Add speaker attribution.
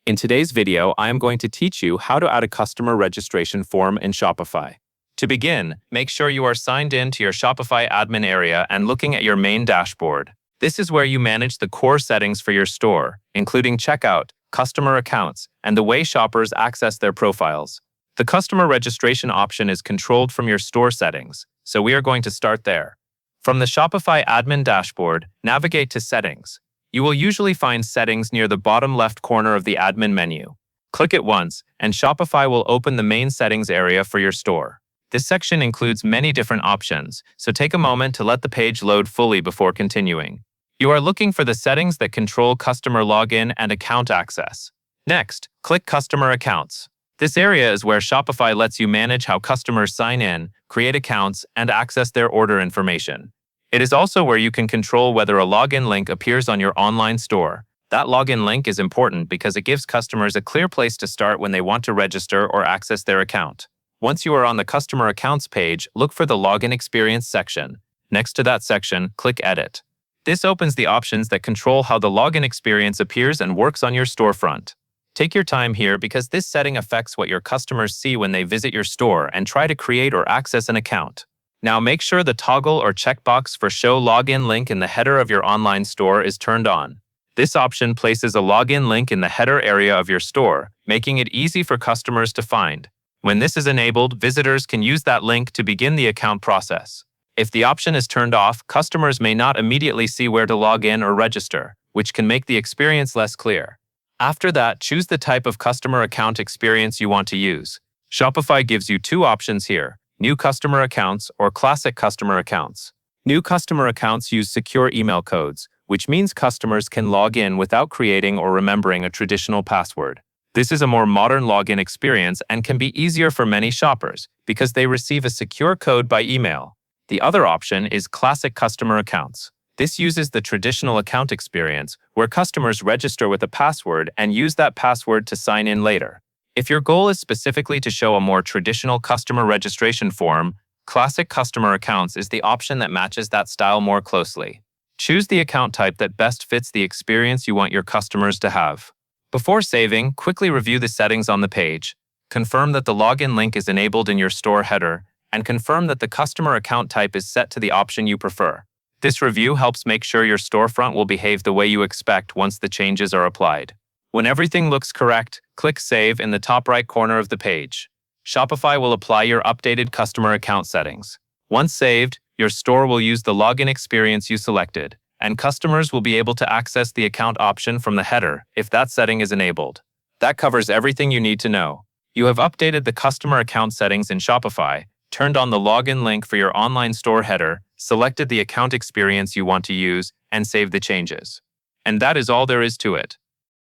Speaker 1: In today's video, I am going to teach you how to add a customer registration form in Shopify. To begin, make sure you are signed in to your Shopify admin area and looking at your main dashboard. This is where you manage the core settings for your store, including checkout, customer accounts, and the way shoppers access their profiles. The customer registration option is controlled from your store settings, so we are going to start there. From the Shopify admin dashboard, navigate to Settings. You will usually find Settings near the bottom left corner of the admin menu. Click it once, and Shopify will open the main settings area for your store. This section includes many different options, so take a moment to let the page load fully before continuing. You are looking for the settings that control customer login and account access. Next, click Customer Accounts. This area is where Shopify lets you manage how customers sign in, create accounts, and access their order information. It is also where you can control whether a login link appears on your online store. That login link is important because it gives customers a clear place to start when they want to register or access their account. Once you are on the Customer Accounts page, look for the Login Experience section. Next to that section, click Edit. This opens the options that control how the login experience appears and works on your storefront. Take your time here because this setting affects what your customers see when they visit your store and try to create or access an account. Now make sure the toggle or checkbox for Show Login Link in the header of your online store is turned on. This option places a login link in the header area of your store, making it easy for customers to find. When this is enabled, visitors can use that link to begin the account process. If the option is turned off, customers may not immediately see where to log in or register, which can make the experience less clear. After that, choose the type of customer account experience you want to use. Shopify gives you two options here: New Customer Accounts or Classic Customer Accounts. New customer accounts use secure email codes, which means customers can log in without creating or remembering a traditional password. This is a more modern login experience and can be easier for many shoppers because they receive a secure code by email. The other option is Classic Customer Accounts. This uses the traditional account experience where customers register with a password and use that password to sign in later. If your goal is specifically to show a more traditional customer registration form, Classic Customer Accounts is the option that matches that style more closely. Choose the account type that best fits the experience you want your customers to have. Before saving, quickly review the settings on the page. Confirm that the login link is enabled in your store header, and confirm that the customer account type is set to the option you prefer. This review helps make sure your storefront will behave the way you expect once the changes are applied. When everything looks correct, click Save in the top right corner of the page. Shopify will apply your updated customer account settings. Once saved, your store will use the login experience you selected, and customers will be able to access the account option from the header if that setting is enabled. That covers everything you need to know. You have updated the customer account settings in Shopify, turned on the login link for your online store header, selected the account experience you want to use, and saved the changes. And that is all there is to it.